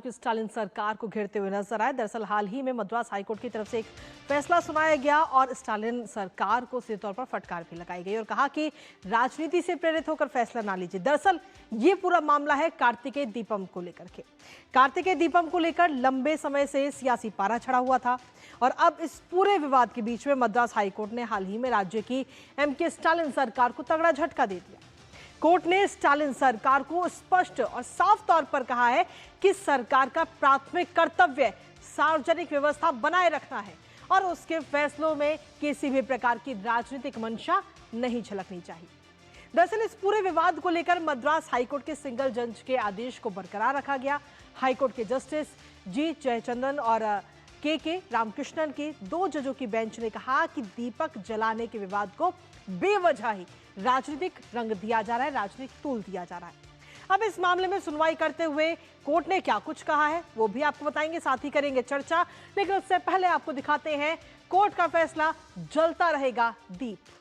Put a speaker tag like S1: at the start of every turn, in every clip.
S1: की स्टालिन सरकार को घेरते हुए नजर आए। दरअसल हाल ही में मद्रास हाईकोर्ट की तरफ से एक फैसला सुनाया गया और स्टालिन सरकार को सीधे तौर पर फटकार भी लगाई गई और कहा कि राजनीति से प्रेरित होकर फैसला ना लीजिए। दरअसल ये पूरा मामला है कार्तिकेय दीपम को लेकर के। कार्तिकेय दीपम को लेकर लंबे समय से सियासी पारा चढ़ा हुआ था और अब इस पूरे विवाद के बीच में मद्रास हाईकोर्ट ने हाल ही में राज्य की एमके स्टालिन सरकार को तगड़ा झटका दे दिया। कोर्ट ने स्टालिन सरकार को स्पष्ट और साफ तौर पर कहा है कि सरकार का प्राथमिक कर्तव्य सार्वजनिक व्यवस्था बनाए रखना है और उसके फैसलों में किसी भी प्रकार की राजनीतिक मंशा नहीं झलकनी चाहिए। दरअसल इस पूरे विवाद को लेकर मद्रास हाईकोर्ट के सिंगल जज के आदेश को बरकरार रखा गया। हाईकोर्ट के जस्टिस जी जयचंदन और के रामकृष्णन के 2 जजों की बेंच ने कहा कि दीपक जलाने के विवाद को बेवजह ही राजनीतिक रंग दिया जा रहा है, राजनीतिक तूल दिया जा रहा है। अब इस मामले में सुनवाई करते हुए कोर्ट ने क्या कुछ कहा है वो भी आपको बताएंगे, साथ ही करेंगे चर्चा। लेकिन उससे पहले आपको दिखाते हैं कोर्ट का फैसला, जलता रहेगा दीप।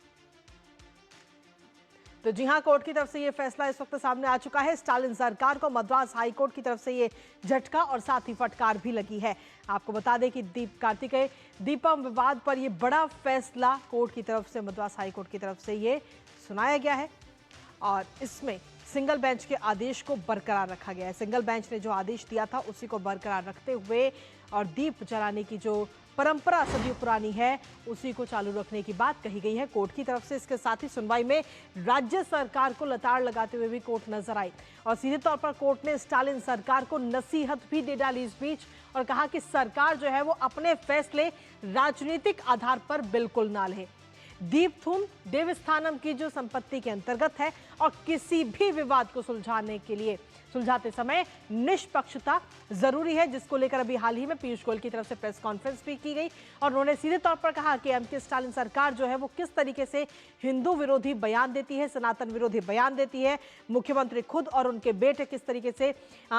S1: तो जी हां, कोर्ट की तरफ से ये फैसला इस वक्त सामने आ चुका है। स्टालिन सरकार को मद्रास हाईकोर्ट की तरफ से ये झटका और साथ ही फटकार भी लगी है। आपको बता दें कि कार्तिकेय दीपम विवाद पर ये बड़ा फैसला कोर्ट की तरफ से, मद्रास हाईकोर्ट की तरफ से ये सुनाया गया है और इसमें सिंगल बेंच के आदेश को बरकरार रखा गया है। सिंगल बेंच ने जो आदेश दिया था उसी को बरकरार रखते हुए और दीप जलाने की जो परंपरा सदियों पुरानी है उसी को चालू रखने की बात कही गई है कोर्ट की तरफ से। इसके साथ ही सुनवाई में राज्य सरकार को लताड़ लगाते हुए भी कोर्ट नजर आई और सीधे तौर पर कोर्ट ने स्टालिन सरकार को नसीहत भी दे डाली इस बीच और कहा कि सरकार जो है वो अपने फैसले राजनीतिक आधार पर बिल्कुल ना ले। दीपथूम देवस्थानम की जो संपत्ति के अंतर्गत है और किसी भी विवाद को सुलझाते समय निष्पक्षता जरूरी है, जिसको लेकर अभी हाल ही में पीयूष गोयल की तरफ से प्रेस कॉन्फ्रेंस भी की गई और उन्होंने सीधे तौर पर कहा कि एमके स्टालिन सरकार जो है वो किस तरीके से हिंदू विरोधी बयान देती है, सनातन विरोधी बयान देती है। मुख्यमंत्री खुद और उनके बेटे किस तरीके से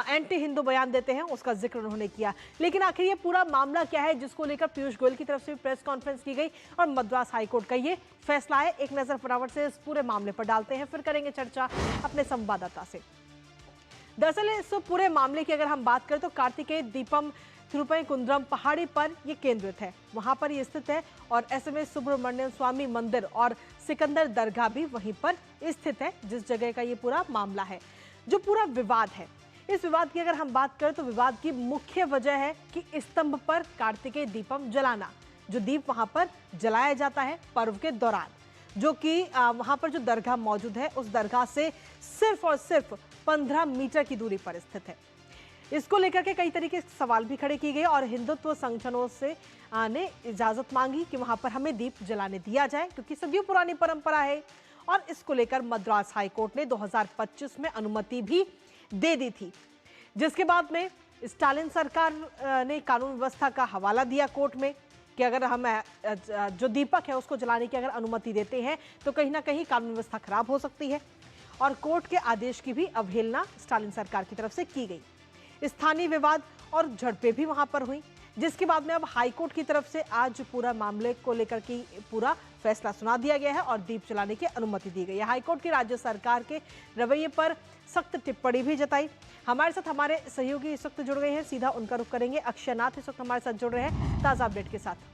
S1: एंटी हिंदू बयान देते हैं उसका जिक्र उन्होंने किया। लेकिन आखिर ये पूरा मामला क्या है जिसको लेकर पीयूष गोयल की तरफ से प्रेस कॉन्फ्रेंस की गई और मद्रास हाईकोर्ट का ये फैसला है। एक नजर फटाफट से इस पूरे मामले पर डालते हैं, फिर करेंगे चर्चा अपने संवाददाता से। दरअसल इस पूरे मामले की अगर हम बात करें तो कार्तिकेय दीपम तिरुपयकुंद्रम पहाड़ी पर यह केंद्रित है, वहां पर यह स्थित है और एसएमएस सुब्रमण्यम स्वामी मंदिर और सिकंदर दरगाह भी वहीं पर स्थित है, जिस जगह का ये पूरा मामला है। जो पूरा विवाद है, इस विवाद की अगर हम बात करें तो विवाद की मुख्य वजह है कि स्तंभ पर कार्तिकेय दीपम जलाना, जो दीप वहां पर जलाया जाता है पर्व के दौरान, जो कि वहां पर जो दरगाह मौजूद है उस दरगाह से सिर्फ और सिर्फ 15 मीटर की दूरी पर स्थित है। इसको लेकर के कई तरीके के सवाल भी खड़े किए गए और हिंदुत्व संगठनों से ने इजाजत मांगी कि वहां पर हमें दीप जलाने दिया जाए, क्योंकि सदियों पुरानी परंपरा है। और इसको लेकर मद्रास हाईकोर्ट ने 2025 में अनुमति भी दे दी थी, जिसके बाद में स्टालिन सरकार ने कानून व्यवस्था का हवाला दिया कोर्ट में कि अगर हम जो दीपक है उसको जलाने की अगर अनुमति देते हैं तो कहीं ना कहीं कानून व्यवस्था खराब हो सकती है और कोर्ट के आदेश की भी अवहेलना स्टालिन सरकार की तरफ से की गई। स्थानीय विवाद और झड़पें भी वहां पर हुई, जिसके बाद में अब हाईकोर्ट की तरफ से आज पूरा मामले को लेकर की पूरा फैसला सुना दिया गया है और दीप जलाने की अनुमति दी गई है। हाईकोर्ट की राज्य सरकार के रवैये पर सख्त टिप्पणी भी जताई। हमारे साथ हमारे सहयोगी इस वक्त जुड़ गए हैं, सीधा उनका रुख करेंगे। अक्षय नाथ इस वक्त हमारे साथ जुड़ रहे हैं ताजा अपडेट के साथ।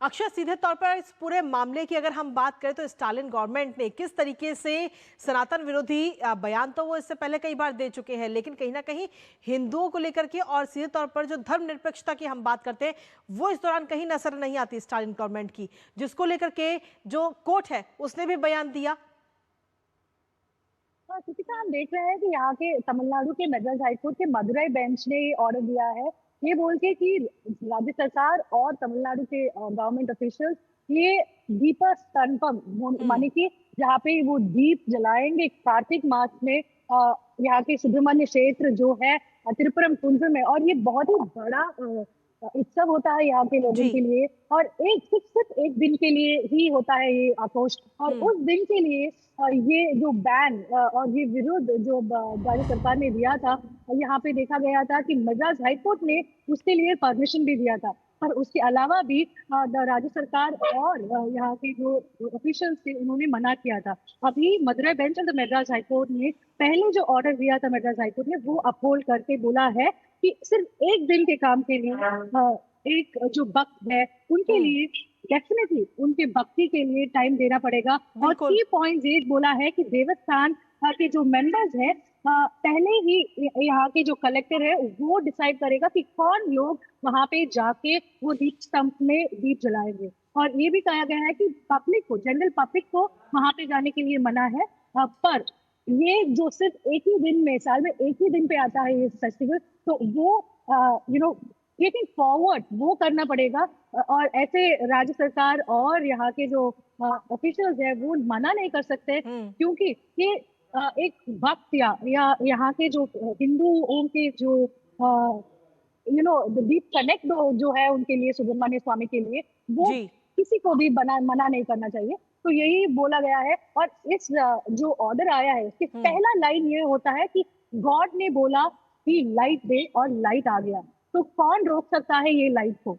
S1: अक्षय, सीधे तौर पर इस पूरे मामले की अगर हम बात करें तो स्टालिन गवर्नमेंट ने किस तरीके से सनातन विरोधी बयान तो वो इससे पहले कई बार दे चुके हैं, लेकिन कहीं ना कहीं हिंदुओं को लेकर के और सीधे तौर पर जो धर्मनिरपेक्षता की हम बात करते हैं वो इस दौरान कहीं नजर नहीं आती स्टालिन गवर्नमेंट की, जिसको लेकर के जो कोर्ट है उसने भी बयान दिया।
S2: कृतिका, हम देख रहे हैं कि यहाँ के तमिलनाडु के मद्रास हाईकोर्ट के मदुरई बेंच ने ये ऑर्डर दिया है, ये बोल के कि राज्य सरकार और तमिलनाडु के गवर्नमेंट ऑफिशियल्स ये दीपस्तंभम माने कि जहाँ पे वो दीप जलाएंगे कार्तिक मास में यहाँ के सुब्रमण्य क्षेत्र जो है त्रिपुरम कुंज में, और ये बहुत ही बड़ा उत्सव होता है यहाँ के लोगों के लिए और सिर्फ एक दिन के लिए ही होता है ये आक्रोश। और उस दिन के लिए ये जो बैन और ये विरोध जो राज्य सरकार ने दिया था, यहाँ पे देखा गया था कि मद्रास हाईकोर्ट ने उसके लिए परमिशन भी दिया था। और उसके अलावा भी राज्य सरकार और यहाँ के जो ऑफिशियल्स थे उन्होंने मना किया था। अभी Madurai bench of the Madras high court ने पहले जो ऑर्डर दिया था मद्रास हाईकोर्ट ने वो अपहोल्ड करके बोला है कि सिर्फ एक दिन के काम के लिए एक जो भक्त है उनके लिए डेफिनेटली उनके भक्ति के लिए टाइम देना पड़ेगा। और
S1: बिल्कुल।
S2: की पॉइंट ये बोला है कि देवस्थान के जो मेंबर्स है पहले ही यहाँ के जो कलेक्टर है वो डिसाइड करेगा कि कौन लोग वहां पे जाके वो दीप स्तंभ में दीप जलाएंगे। और ये भी कहा गया है कि पब्लिक को जनरल पब्लिक को वहां पे जाने के लिए मना है। पर ये जो सिर्फ एक ही दिन में साल में एक ही दिन पे आता है ये फेस्टिवल तो वो टेकिंग फॉरवर्ड वो करना पड़ेगा। और ऐसे राज्य सरकार और यहाँ के जो ऑफिशियल्स है वो मना नहीं कर सकते क्योंकि ये एक भक्त या यहाँ के जो हिंदुओं के जो डीप कनेक्ट जो है उनके लिए सुब्रमण्य स्वामी के लिए वो
S1: जी।
S2: किसी को भी मना नहीं करना चाहिए। तो यही बोला गया है। और इस जो ऑर्डर आया है उसके पहला लाइन ये होता है कि गॉड ने बोला कि लाइट दे और लाइट आ गया। तो कौन रोक सकता है ये लाइट को।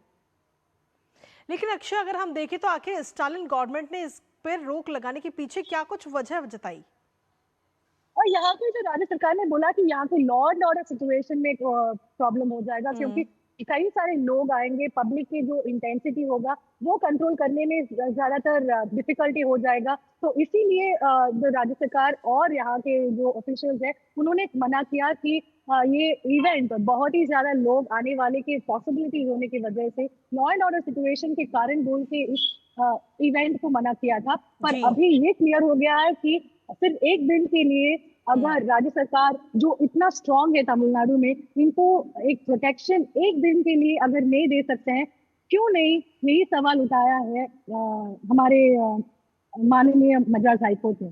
S1: लेकिन अक्षय, अगर हम देखें तो आखिर स्टालिन गवर्नमेंट ने इस पर रोक लगाने के पीछे क्या कुछ वजह जताई?
S2: और यहाँ पे जो राज्य सरकार ने बोला कि यहाँ पे लॉ एंड ऑर्डर सिचुएशन में प्रॉब्लम हो जाएगा क्योंकि कई सारे लोग आएंगे, पब्लिक की जो इंटेंसिटी होगा वो कंट्रोल करने में ज्यादातर डिफिकल्टी हो जाएगा। तो इसीलिए जो राज्य सरकार और यहाँ के जो ऑफिशियल्स है उन्होंने मना किया कि ये इवेंट बहुत ही ज्यादा लोग आने वाले के पॉसिबिलिटी होने की वजह से लॉ एंड ऑर्डर सिचुएशन के कारण बोल के इस इवेंट को मना किया था। पर अभी ये क्लियर हो गया है कि सिर्फ एक दिन के लिए अगर राज्य सरकार जो इतना स्ट्रांग है तमिलनाडु में इनको एक प्रोटेक्शन एक दिन के लिए अगर नहीं दे सकते हैं, क्यों नहीं, यही सवाल उठाया है हमारे माननीय मद्रास हाईकोर्ट ने।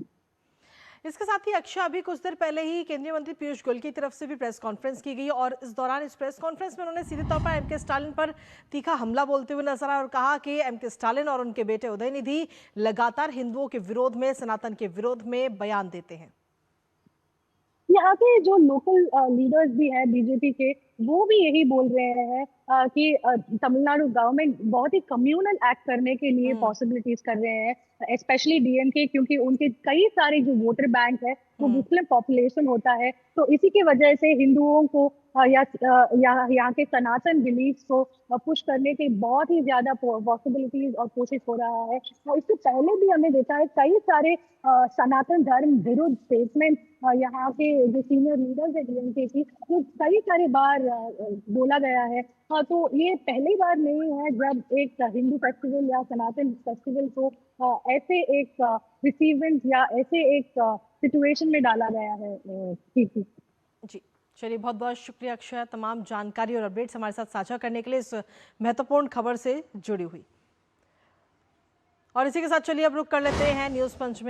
S1: इसके साथ ही अक्षय, अभी कुछ देर पहले ही केंद्रीय मंत्री पीयूष गोयल की तरफ से भी प्रेस कॉन्फ्रेंस की गई और इस दौरान इस प्रेस कॉन्फ्रेंस में उन्होंने सीधे तौर पर एमके स्टालिन पर तीखा हमला बोलते हुए नजर आए और कहा कि एमके स्टालिन और उनके बेटे उदयनिधि लगातार हिंदुओं के विरोध में, सनातन के विरोध में बयान देते हैं।
S2: यहाँ के जो लोकल लीडर्स भी हैं बीजेपी के वो भी यही बोल रहे हैं कि तमिलनाडु गवर्नमेंट बहुत ही कम्युनल एक्ट करने के लिए पॉसिबिलिटीज कर रहे हैं स्पेशली डीएमके क्योंकि उनके कई सारे जो वोटर बैंक है वो मुस्लिम पॉपुलेशन होता है। तो इसी की वजह से हिंदुओं को या यहाँ के सनातन बिलीफ को पुश करने की बहुत ही ज्यादा पॉसिबिलिटीज और कोशिश हो रहा है। और इससे पहले भी हमने देखा है कई सारे सनातन धर्म विरुद्ध स्टेटमेंट यहाँ के जो सीनियर लीडर्स है डीएमके की वो कई सारे बार बोला गया है। तो ये पहली बार नहीं है जब एक हिंदू फेस्टिवल या सनातन फेस्टिवल को ऐसे एक रिसीवेंट या ऐसे एक सिचुएशन में डाला गया है।
S1: जी चलिए, बहुत बहुत शुक्रिया अक्षय, तमाम जानकारी और अपडेट्स हमारे साथ साझा करने के लिए, इस महत्वपूर्ण खबर से जुड़ी हुई। और इसी के साथ चलिए अब रुक कर लेते हैं न्यूज़ पंच में।